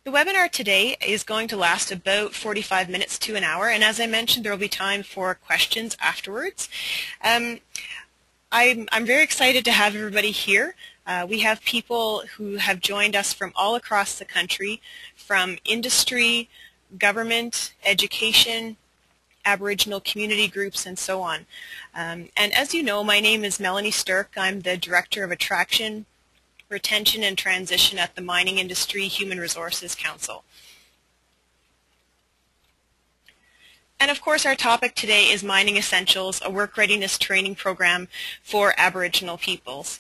The webinar today is going to last about 45 minutes to an hour, and as I mentioned, there will be time for questions afterwards. I'm very excited to have everybody here. We have people who have joined us from all across the country, from industry, government, education, Aboriginal community groups, and so on. And as you know, my name is Melanie Sturk. I'm the Director of Attraction, Retention and Transition at the Mining Industry Human Resources Council. And of course, our topic today is Mining Essentials, a work readiness training program for Aboriginal peoples.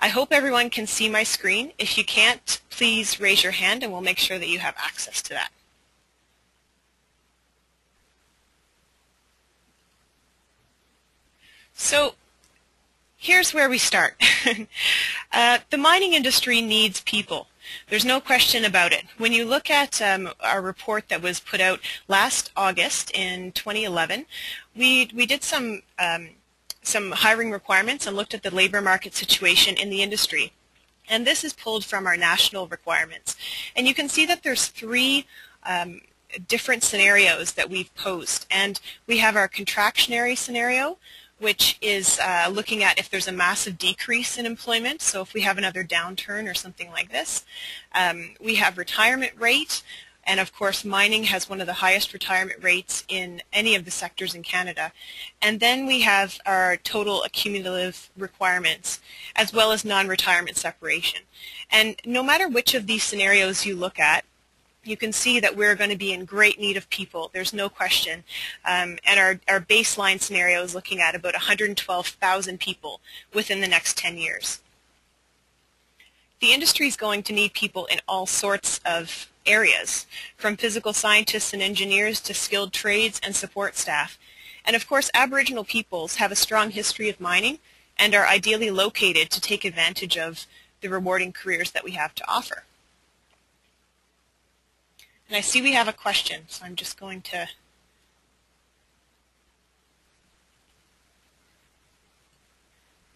I hope everyone can see my screen. If you can't, please raise your hand and we'll make sure that you have access to that. So here's where we start. The mining industry needs people. There's no question about it. When you look at our report that was put out last August in 2011, we did some hiring requirements and looked at the labor market situation in the industry. And this is pulled from our national requirements. And you can see that there's three different scenarios that we've posed. And we have our contractionary scenario, which is looking at if there's a massive decrease in employment, so if we have another downturn or something like this. We have retirement rate, and of course mining has one of the highest retirement rates in any of the sectors in Canada. And then we have our total accumulative requirements, as well as non-retirement separation. And no matter which of these scenarios you look at, you can see that we're going to be in great need of people. There's no question. And our baseline scenario is looking at about 112,000 people within the next 10 years. The industry is going to need people in all sorts of areas, from physical scientists and engineers to skilled trades and support staff. And of course, Aboriginal peoples have a strong history of mining and are ideally located to take advantage of the rewarding careers that we have to offer. And I see we have a question, so I'm just going to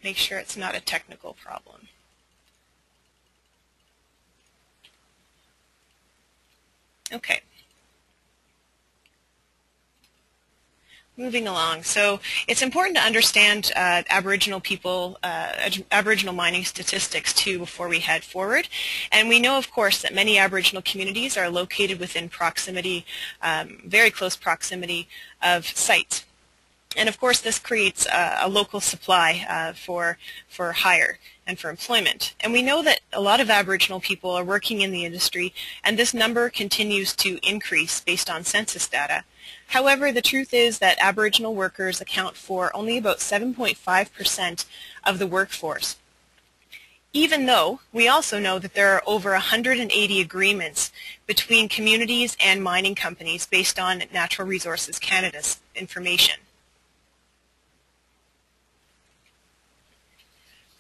make sure it's not a technical problem. Okay. Moving along. So it's important to understand Aboriginal people, Aboriginal mining statistics too before we head forward. And we know, of course, that many Aboriginal communities are located within proximity, very close proximity of sites. And of course, this creates a local supply for hire and for employment. And we know that a lot of Aboriginal people are working in the industry, and this number continues to increase based on census data. However, the truth is that Aboriginal workers account for only about 7.5% of the workforce, even though we also know that there are over 180 agreements between communities and mining companies based on Natural Resources Canada's information.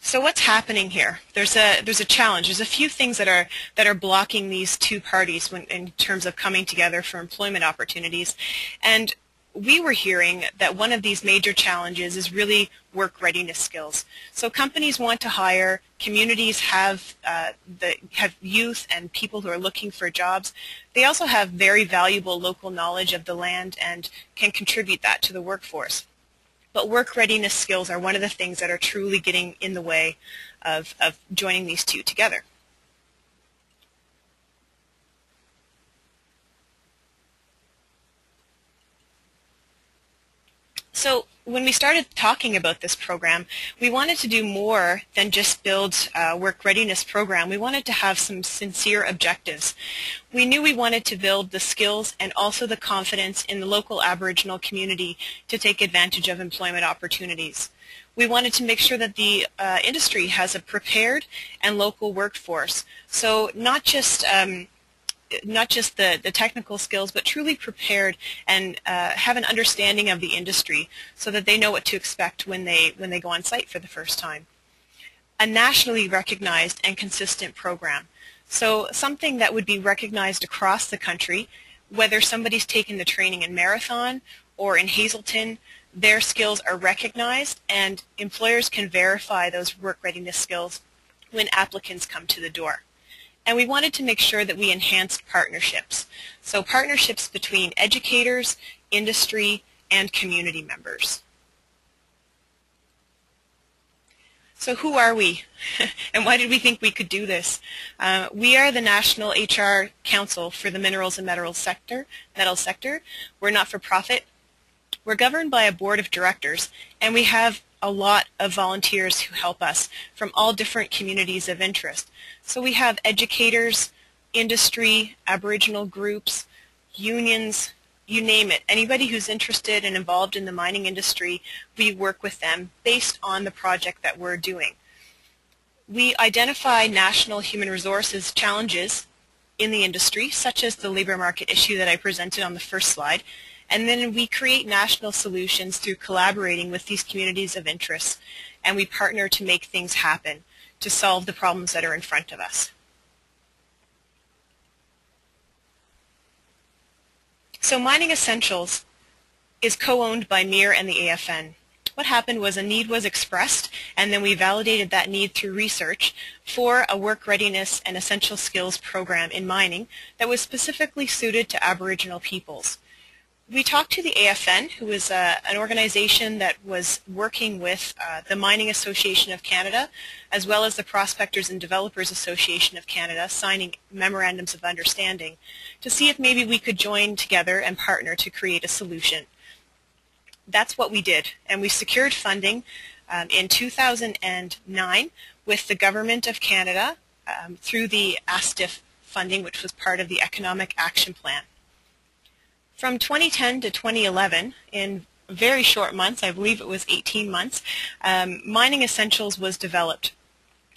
So what's happening here? There's a challenge. There's a few things that are blocking these two parties in terms of coming together for employment opportunities. And we were hearing that one of these major challenges is really work readiness skills. So companies want to hire, communities have youth and people who are looking for jobs. They also have very valuable local knowledge of the land and can contribute that to the workforce. But work readiness skills are one of the things that are truly getting in the way of joining these two together. So when we started talking about this program, we wanted to do more than just build a work readiness program. We wanted to have some sincere objectives. We knew we wanted to build the skills and also the confidence in the local Aboriginal community to take advantage of employment opportunities. We wanted to make sure that the industry has a prepared and local workforce. So not just the technical skills, but truly prepared and have an understanding of the industry so that they know what to expect when they go on site for the first time. A nationally recognized and consistent program. So something that would be recognized across the country, whether somebody's taken the training in Marathon or in Hazelton, their skills are recognized and employers can verify those work readiness skills when applicants come to the door. And we wanted to make sure that we enhanced partnerships. So partnerships between educators, industry, and community members. So who are we? And why did we think we could do this? We are the National HR Council for the Minerals and Metals sector. We're not for profit. We're governed by a board of directors, and we have a lot of volunteers who help us from all different communities of interest. So we have educators, industry, Aboriginal groups, unions, you name it. Anybody who's interested and involved in the mining industry, we work with them based on the project that we're doing. We identify national human resources challenges in the industry, such as the labor market issue that I presented on the first slide, and then we create national solutions through collaborating with these communities of interest, and we partner to make things happen, to solve the problems that are in front of us. So Mining Essentials is co-owned by MIR and the AFN. What happened was a need was expressed, and then we validated that need through research for a work readiness and essential skills program in mining that was specifically suited to Aboriginal peoples. We talked to the AFN, who is an organization that was working with the Mining Association of Canada, as well as the Prospectors and Developers Association of Canada, signing memorandums of understanding to see if maybe we could join together and partner to create a solution. That's what we did, and we secured funding in 2009 with the Government of Canada through the ASTIF funding, which was part of the Economic Action Plan. From 2010 to 2011, in very short months, I believe it was 18 months, Mining Essentials was developed.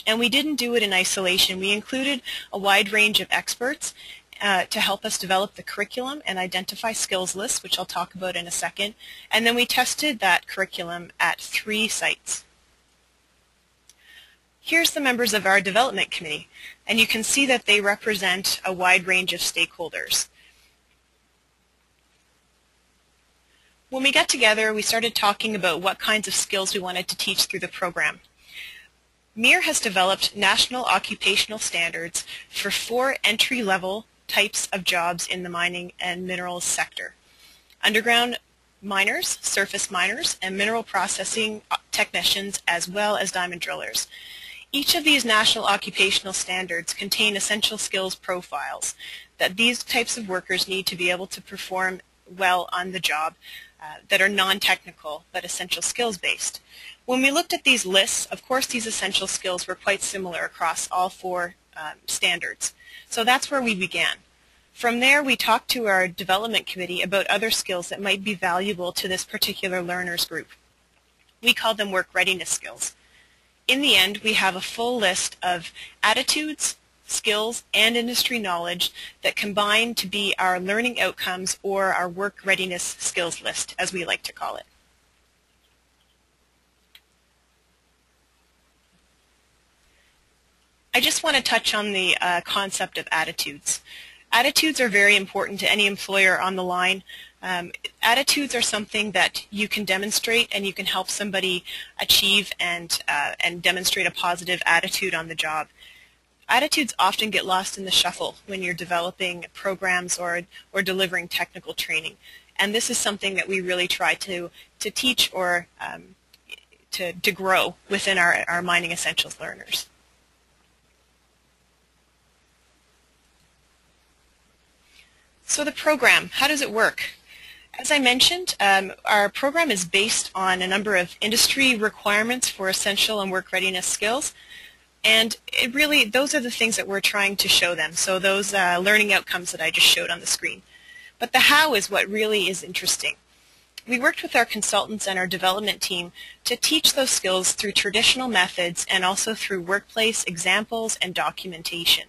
And we didn't do it in isolation. We included a wide range of experts to help us develop the curriculum and identify skills lists, which I'll talk about in a second. And then we tested that curriculum at 3 sites. Here's the members of our development committee, and you can see that they represent a wide range of stakeholders. When we got together, we started talking about what kinds of skills we wanted to teach through the program. MIR has developed national occupational standards for 4 entry-level types of jobs in the mining and minerals sector: underground miners, surface miners, and mineral processing technicians, as well as diamond drillers. Each of these national occupational standards contain essential skills profiles that these types of workers need to be able to perform well on the job, that are non-technical but essential skills based. When we looked at these lists, of course these essential skills were quite similar across all 4 standards. So that's where we began. From there, we talked to our development committee about other skills that might be valuable to this particular learners group. We call them work readiness skills. In the end, we have a full list of attitudes, skills, and industry knowledge that combine to be our learning outcomes, or our work readiness skills list, as we like to call it. I just want to touch on the concept of attitudes. Attitudes are very important to any employer on the line. Attitudes are something that you can demonstrate, and you can help somebody achieve and demonstrate a positive attitude on the job. Attitudes often get lost in the shuffle when you're developing programs or delivering technical training. And this is something that we really try to teach or to grow within our Mining Essentials learners. So the program, how does it work? As I mentioned, our program is based on a number of industry requirements for essential and work readiness skills. And it really, those are the things that we're trying to show them. So those learning outcomes that I just showed on the screen. But the how is what really is interesting. We worked with our consultants and our development team to teach those skills through traditional methods and also through workplace examples and documentation.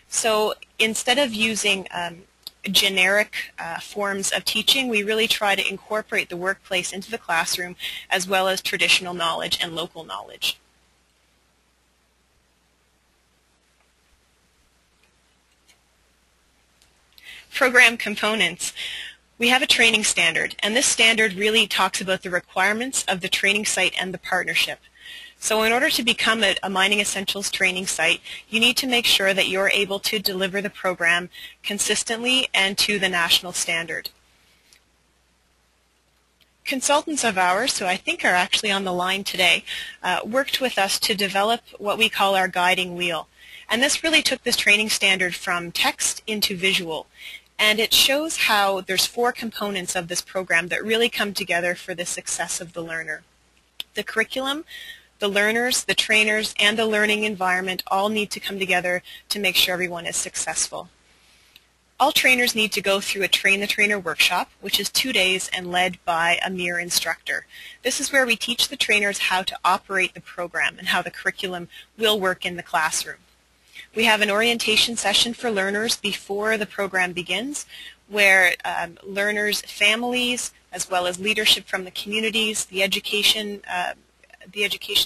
So instead of using generic forms of teaching, we really try to incorporate the workplace into the classroom, as well as traditional knowledge and local knowledge. Program components. We have a training standard, and this standard really talks about the requirements of the training site and the partnership. So in order to become a Mining Essentials training site, you need to make sure that you're able to deliver the program consistently and to the national standard. Consultants of ours, who I think are actually on the line today, worked with us to develop what we call our guiding wheel. And this really took this training standard from text into visual. And it shows how there's 4 components of this program that really come together for the success of the learner. The curriculum, the learners, the trainers, and the learning environment all need to come together to make sure everyone is successful. All trainers need to go through a Train the Trainer workshop, which is 2 days and led by a mere instructor. This is where we teach the trainers how to operate the program and how the curriculum will work in the classroom. We have an orientation session for learners before the program begins, where learners' families, as well as leadership from the communities, the education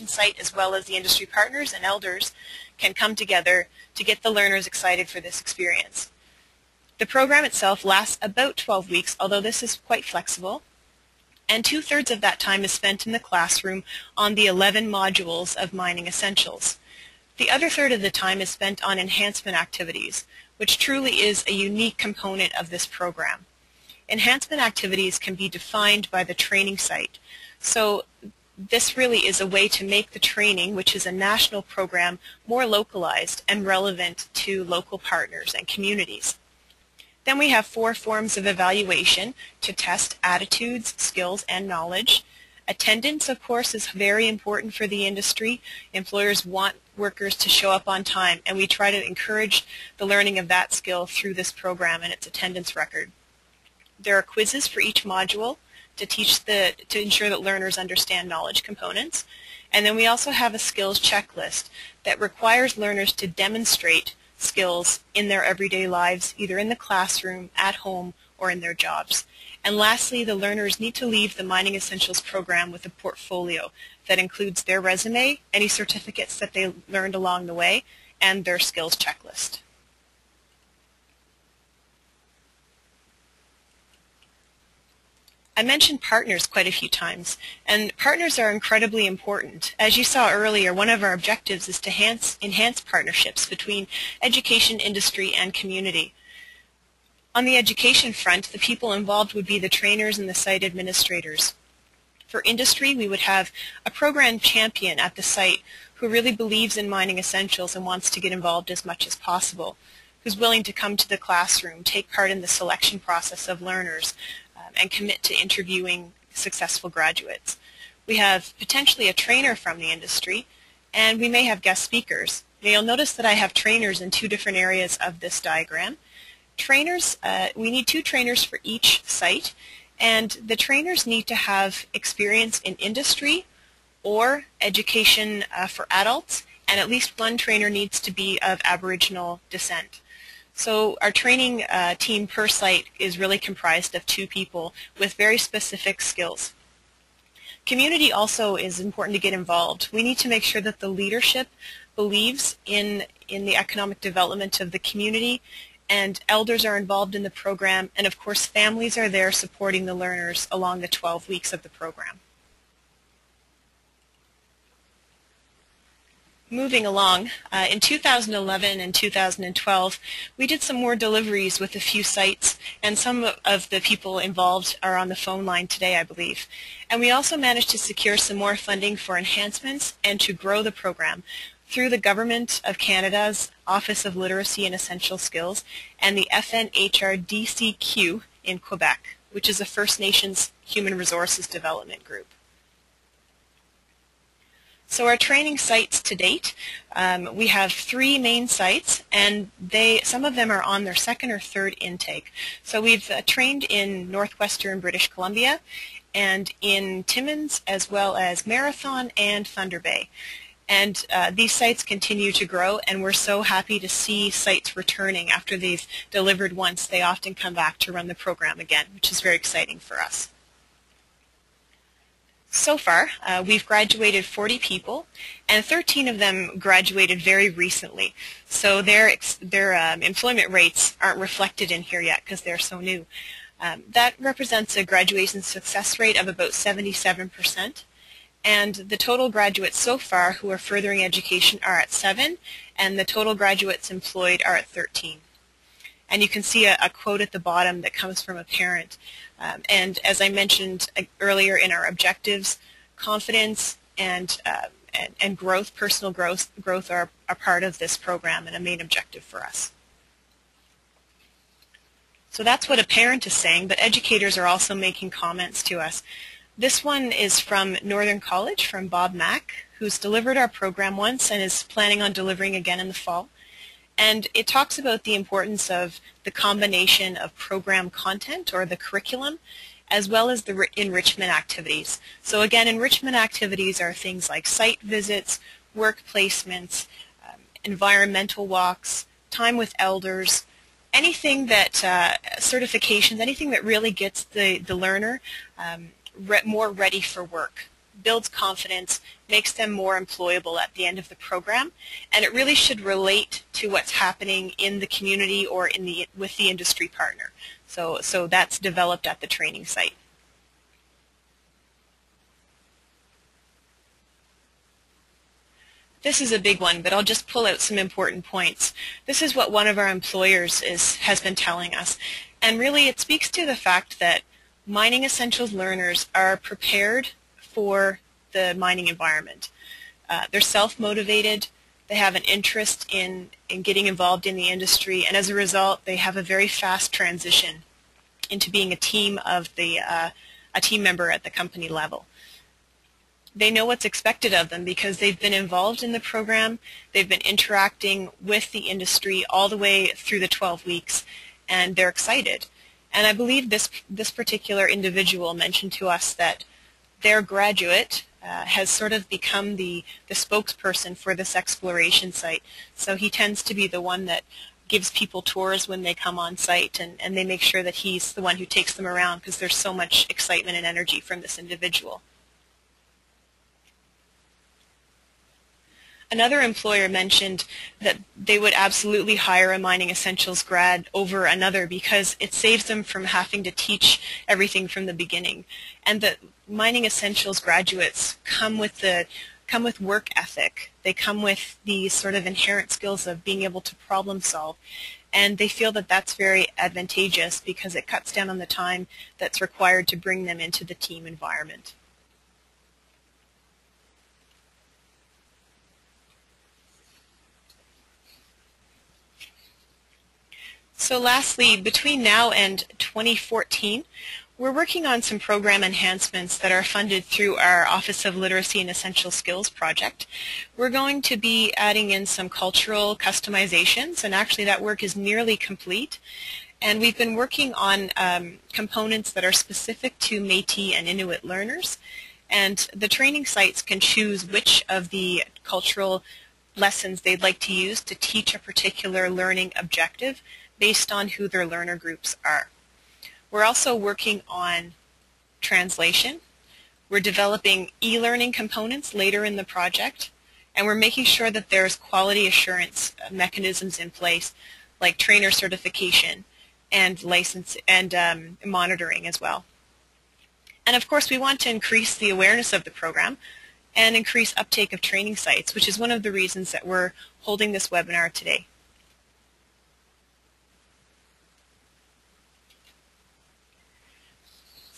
site, as well as the industry partners and elders, can come together to get the learners excited for this experience. The program itself lasts about 12 weeks, although this is quite flexible, and 2/3 of that time is spent in the classroom on the 11 modules of Mining Essentials. The other third of the time is spent on enhancement activities, which truly is a unique component of this program. Enhancement activities can be defined by the training site, so this really is a way to make the training, which is a national program, more localized and relevant to local partners and communities. Then we have 4 forms of evaluation to test attitudes, skills, and knowledge. Attendance, of course, is very important for the industry. Employers want workers to show up on time, and we try to encourage the learning of that skill through this program and its attendance record. There are quizzes for each module to ensure that learners understand knowledge components. And then we also have a skills checklist that requires learners to demonstrate skills in their everyday lives, either in the classroom, at home, or in their jobs. And lastly, the learners need to leave the Mining Essentials program with a portfolio that includes their resume, any certificates that they learned along the way, and their skills checklist. I mentioned partners quite a few times, and partners are incredibly important. As you saw earlier, one of our objectives is to enhance partnerships between education, industry, and community. On the education front, the people involved would be the trainers and the site administrators. For industry, we would have a program champion at the site who really believes in Mining Essentials and wants to get involved as much as possible, who's willing to come to the classroom, take part in the selection process of learners, and commit to interviewing successful graduates. We have potentially a trainer from the industry, and we may have guest speakers. Now, you'll notice that I have trainers in 2 different areas of this diagram. Trainers, we need 2 trainers for each site, and the trainers need to have experience in industry or education for adults, and at least 1 trainer needs to be of Aboriginal descent. So our training team per site is really comprised of 2 people with very specific skills. Community also is important to get involved. We need to make sure that the leadership believes in the economic development of the community, and elders are involved in the program, and of course families are there supporting the learners along the 12 weeks of the program. Moving along, in 2011 and 2012, we did some more deliveries with a few sites, and some of the people involved are on the phone line today, I believe. And we also managed to secure some more funding for enhancements and to grow the program through the Government of Canada's Office of Literacy and Essential Skills and the FNHRDCQ in Quebec, which is a First Nations Human Resources Development group. So our training sites to date, we have 3 main sites, and some of them are on their 2nd or 3rd intake. So we've trained in northwestern British Columbia and in Timmins, as well as Marathon and Thunder Bay. And these sites continue to grow, and we're so happy to see sites returning after they've delivered once. They often come back to run the program again, which is very exciting for us. So far, we've graduated 40 people, and 13 of them graduated very recently. So their employment rates aren't reflected in here yet because they're so new. That represents a graduation success rate of about 77%. And the total graduates so far who are furthering education are at 7, and the total graduates employed are at 13. And you can see a quote at the bottom that comes from a parent. And as I mentioned earlier in our objectives, confidence and growth, personal growth are a part of this program and a main objective for us. So that's what a parent is saying, but educators are also making comments to us. This one is from Northern College, from Bob Mack, who's delivered our program once and is planning on delivering again in the fall. And it talks about the importance of the combination of program content, or the curriculum, as well as the enrichment activities. So again, enrichment activities are things like site visits, work placements, environmental walks, time with elders, anything that, certifications, anything that really gets the learner more ready for work, builds confidence, makes them more employable at the end of the program, and it really should relate to what's happening in the community or with the industry partner. So that's developed at the training site. This is a big one, but I'll just pull out some important points. This is what one of our employers has been telling us, and really it speaks to the fact that mining essentials learners are prepared for the mining environment. They're self-motivated, they have an interest in getting involved in the industry, and as a result they have a very fast transition into being a team member at the company level. They know what's expected of them because they've been involved in the program, they've been interacting with the industry all the way through the 12 weeks, and they're excited. And I believe this particular individual mentioned to us that their graduate has sort of become the spokesperson for this exploration site. So he tends to be the one that gives people tours when they come on site, and they make sure that he's the one who takes them around because there's so much excitement and energy from this individual. Another employer mentioned that they would absolutely hire a mining essentials grad over another because it saves them from having to teach everything from the beginning. And the mining essentials graduates come with work ethic. They come with the sort of inherent skills of being able to problem solve. And they feel that that's very advantageous because it cuts down on the time that's required to bring them into the team environment. So lastly, between now and 2014, we're working on some program enhancements that are funded through our Office of Literacy and Essential Skills project. We're going to be adding in some cultural customizations, and actually that work is nearly complete. And we've been working on components that are specific to Métis and Inuit learners. And the training sites can choose which of the cultural lessons they'd like to use to teach a particular learning objective based on who their learner groups are. We're also working on translation. We're developing e-learning components later in the project, and we're making sure that there's quality assurance mechanisms in place, like trainer certification and license and monitoring as well. And of course, we want to increase the awareness of the program and increase uptake of training sites, which is one of the reasons that we're holding this webinar today.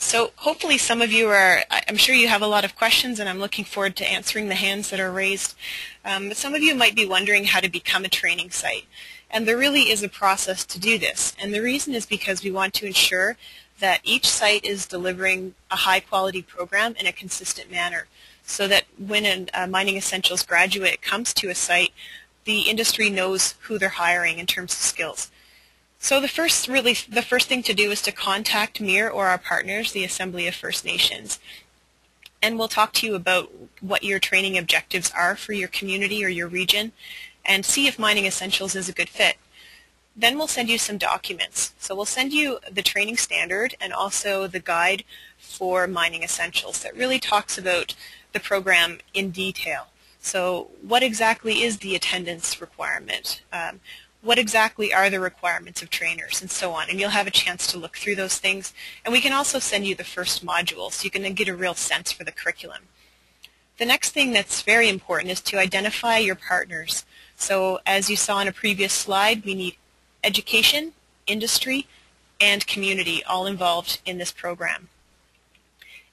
So hopefully some of you I'm sure you have a lot of questions, and I'm looking forward to answering the hands that are raised. But some of you might be wondering how to become a training site. And there really is a process to do this. And the reason is because we want to ensure that each site is delivering a high-quality program in a consistent manner, so that when a Mining Essentials graduate comes to a site, the industry knows who they're hiring in terms of skills. So the first thing to do is to contact MIR or our partners, the Assembly of First Nations. And we'll talk to you about what your training objectives are for your community or your region and see if Mining Essentials is a good fit. Then we'll send you some documents. So we'll send you the training standard and also the guide for Mining Essentials that really talks about the program in detail. So what exactly is the attendance requirement? What exactly are the requirements of trainers, and so on. And you'll have a chance to look through those things. And we can also send you the first module so you can then get a real sense for the curriculum. The next thing that's very important is to identify your partners. So as you saw on a previous slide, we need education, industry, and community all involved in this program.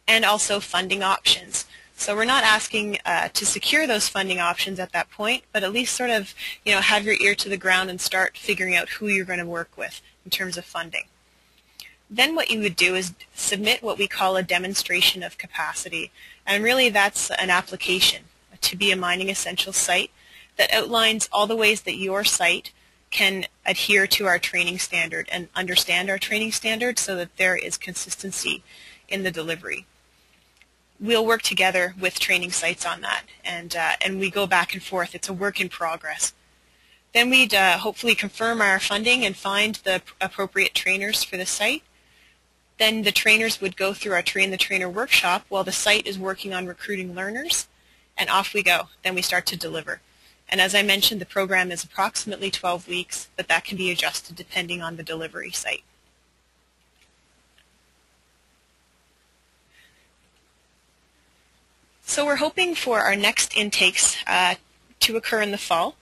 And also funding options. So we're not asking to secure those funding options at that point, but at least sort of, have your ear to the ground and start figuring out who you're going to work with in terms of funding. Then what you would do is submit what we call a demonstration of capacity. And really that's an application to be a Mining Essentials site that outlines all the ways that your site can adhere to our training standard and understand our training standard so that there is consistency in the delivery. We'll work together with training sites on that, and we go back and forth. It's a work in progress. Then we'd hopefully confirm our funding and find the appropriate trainers for the site. Then the trainers would go through our Train the Trainer workshop while the site is working on recruiting learners, and off we go. Then we start to deliver. And as I mentioned, the program is approximately 12 weeks, but that can be adjusted depending on the delivery site. So we're hoping for our next intakes to occur in the fall.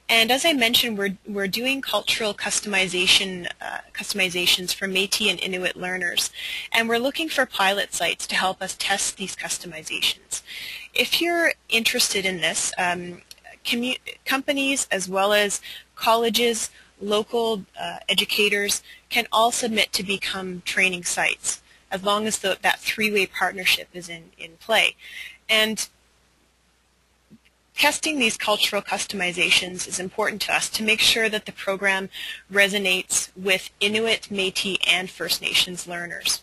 And as I mentioned, we're doing cultural customizations for Métis and Inuit learners. And we're looking for pilot sites to help us test these customizations. If you're interested in this, companies as well as colleges, local educators can all submit to become training sites as long as that three-way partnership is in play. And testing these cultural customizations is important to us to make sure that the program resonates with Inuit, Métis, and First Nations learners.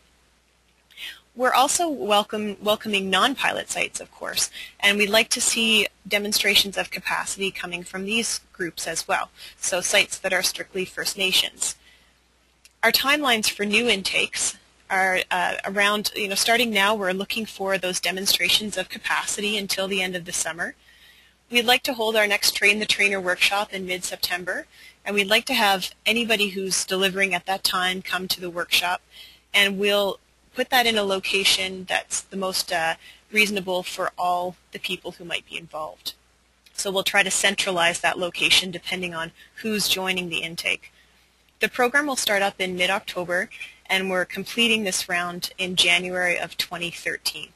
We're also welcoming non-pilot sites, of course, and we'd like to see demonstrations of capacity coming from these groups as well, so sites that are strictly First Nations. Our timelines for new intakes are around, starting now, we're looking for those demonstrations of capacity until the end of the summer. We'd like to hold our next Train the Trainer workshop in mid-September, and we'd like to have anybody who's delivering at that time come to the workshop, and we'll put that in a location that's the most reasonable for all the people who might be involved. So we'll try to centralize that location depending on who's joining the intake. The program will start up in mid-October, and we're completing this round in January of 2013.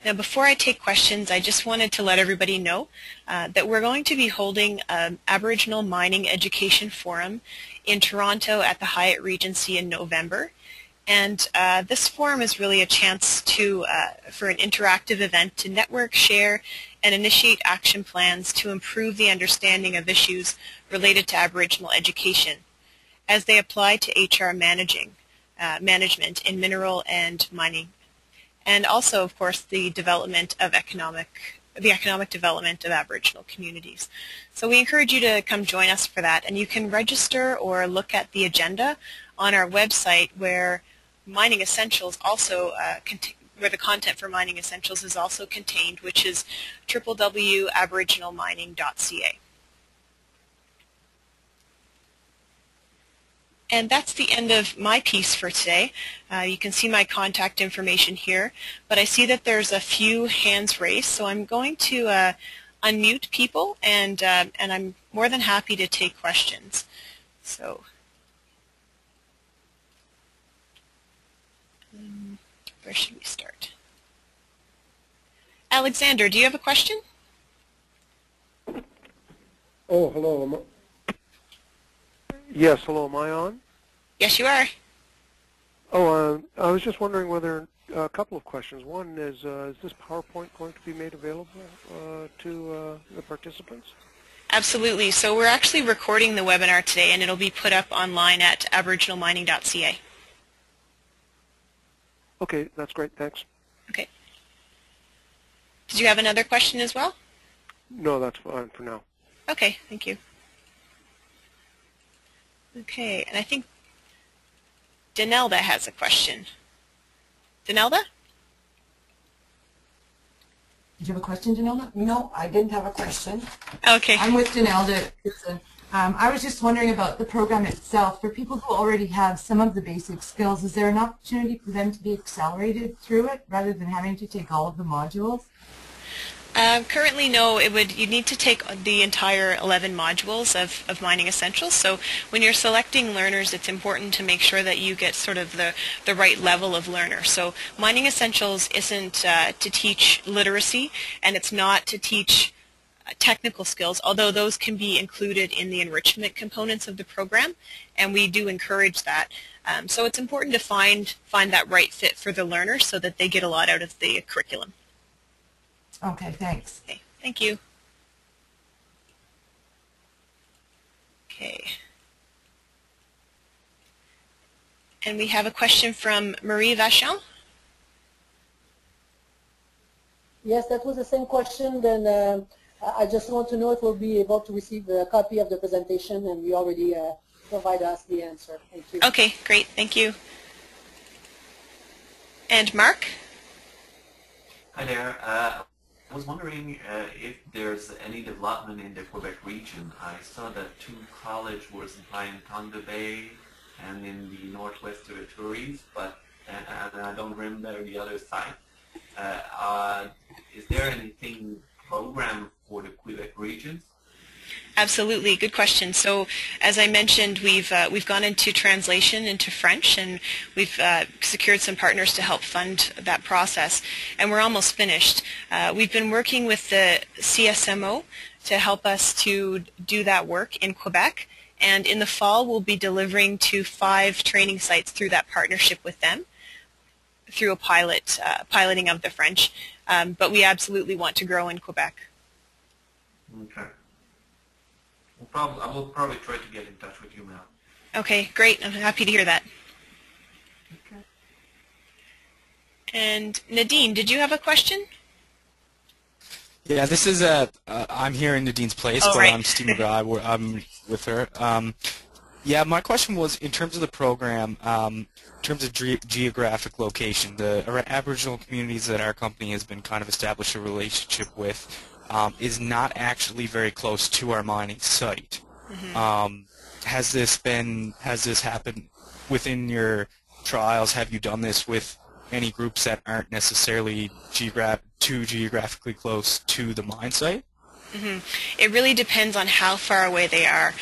Now, before I take questions, I just wanted to let everybody know that we're going to be holding an Aboriginal Mining Education Forum in Toronto at the Hyatt Regency in November. And this forum is really a chance for an interactive event to network, share, and initiate action plans to improve the understanding of issues related to Aboriginal education as they apply to HR management in mineral and mining. And also, of course, the economic development of Aboriginal communities. So we encourage you to come join us for that, and you can register or look at the agenda on our website where Mining Essentials also where the content for Mining Essentials is also contained, which is www.aboriginalmining.ca. And that's the end of my piece for today. You can see my contact information here, but I see that there's a few hands raised, so I'm going to unmute people, and I'm more than happy to take questions. So, where should we start? Alexander, do you have a question? Oh, hello. Yes, hello. Am I on? Yes, you are. Oh, I was just wondering whether a couple of questions. One is this PowerPoint going to be made available to the participants? Absolutely. So we're actually recording the webinar today, and it'll be put up online at aboriginalmining.ca. Okay, that's great. Thanks. Okay. Did you have another question as well? No, that's fine for now. Okay, thank you. Okay, and I think Danelda has a question. Danelda? Did you have a question, Danelda? No, I didn't have a question. Okay. I'm with Danelda. I was just wondering about the program itself. For people who already have some of the basic skills, is there an opportunity for them to be accelerated through it rather than having to take all of the modules? Currently, no. You'd need to take the entire 11 modules of Mining Essentials. So when you're selecting learners, it's important to make sure that you get sort of the right level of learner. So Mining Essentials isn't to teach literacy, and it's not to teach technical skills, although those can be included in the enrichment components of the program, and we do encourage that. So it's important to find that right fit for the learner so that they get a lot out of the curriculum. Okay, thanks. Okay, thank you. Okay. And we have a question from Marie Vachon. Yes, that was the same question. Then I just want to know if we'll be able to receive a copy of the presentation, and you already provide us the answer. Thank you. Okay, great. Thank you. And Mark? Hi there. I was wondering if there's any development in the Quebec region. I saw that 2 colleges were supplying Thunder Bay and in the Northwest Territories, but and I don't remember the other side. Is there anything programmed for the Quebec regions? Absolutely, good question. So, as I mentioned, we've gone into translation into French, and we've secured some partners to help fund that process, and we're almost finished. We've been working with the CSMO to help us to do that work in Quebec, and in the fall we'll be delivering to 5 training sites through that partnership with them, through a piloting of the French. But we absolutely want to grow in Quebec. Okay. I will probably try to get in touch with you, Mel. Okay, great. I'm happy to hear that. Okay. And Nadine, did you have a question? Yeah, this is I'm here in Nadine's place, but right. I'm Steve McGraw. I'm with her. Yeah, my question was in terms of the program, in terms of geographic location, the Aboriginal communities that our company has been kind of established a relationship with is not actually very close to our mining site. Mm-hmm. Has this happened within your trials? Have you done this with any groups that aren't necessarily too geographically close to the mine site? Mm-hmm. It really depends on how far away they are.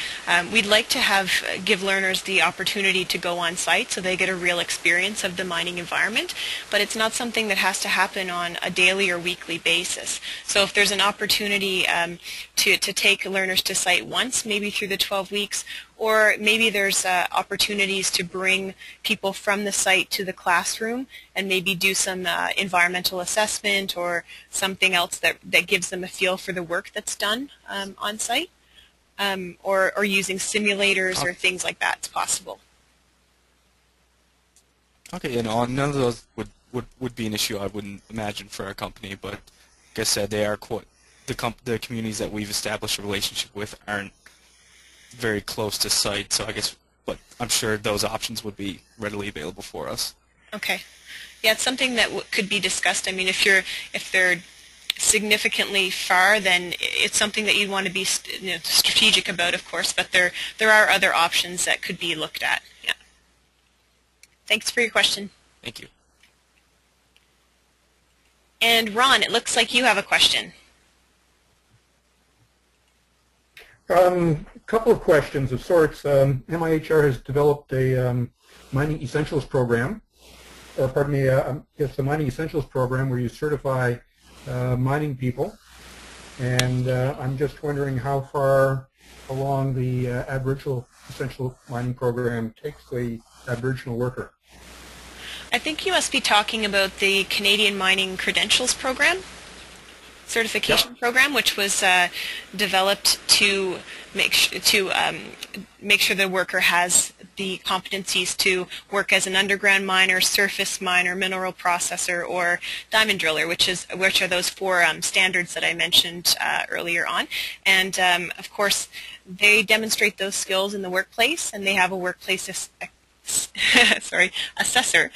We'd like to give learners the opportunity to go on site so they get a real experience of the mining environment, but it's not something that has to happen on a daily or weekly basis. So if there's an opportunity to take learners to site once, maybe through the 12 weeks, or maybe there's opportunities to bring people from the site to the classroom and maybe do some environmental assessment or something else that gives them a feel for the work that's done on site, or using simulators or things like that. It's possible. Okay, and none of those would be an issue, I wouldn't imagine, for our company, but like I said, they are the communities that we've established a relationship with aren't very close to site, so I guess, but I'm sure those options would be readily available for us. Okay. Yeah, it's something that could be discussed. I mean, if they're significantly far, then it's something that you want to be strategic about, of course, but there are other options that could be looked at. Yeah. Thanks for your question. Thank you. And Ron, it looks like you have a question. A couple of questions of sorts. MIHR has developed a mining essentials program, or pardon me, it's a mining essentials program where you certify mining people, and I'm just wondering how far along the Aboriginal essential mining program takes the Aboriginal worker. I think you must be talking about the Canadian Mining Credentials Program. Certification program, which was developed to make sure the worker has the competencies to work as an underground miner, surface miner, mineral processor, or diamond driller, which are those 4 standards that I mentioned earlier on. And of course, they demonstrate those skills in the workplace, and they have a workplace assessor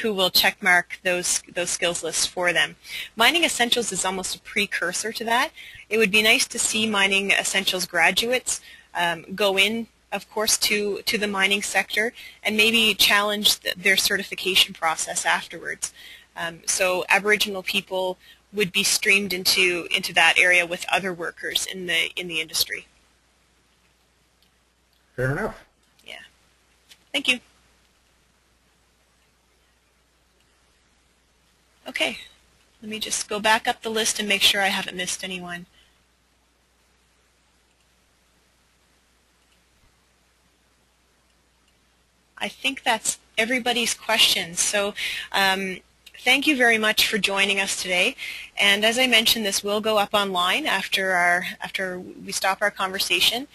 who will check mark those skills lists for them. Mining Essentials is almost a precursor to that. It would be nice to see Mining Essentials graduates go in, of course, to the mining sector and maybe challenge their certification process afterwards. So Aboriginal people would be streamed into that area with other workers in the industry. Fair enough. Yeah. Thank you. Okay. Let me just go back up the list and make sure I haven't missed anyone. I think that's everybody's questions. So thank you very much for joining us today. And as I mentioned, this will go up online after we stop our conversation.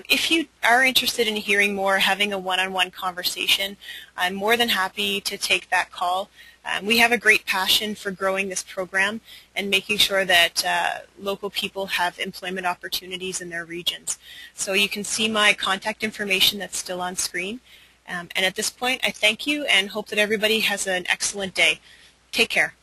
If you are interested in hearing more, having a one-on-one conversation, I'm more than happy to take that call. We have a great passion for growing this program and making sure that local people have employment opportunities in their regions. So you can see my contact information that's still on screen. And at this point, I thank you and hope that everybody has an excellent day. Take care.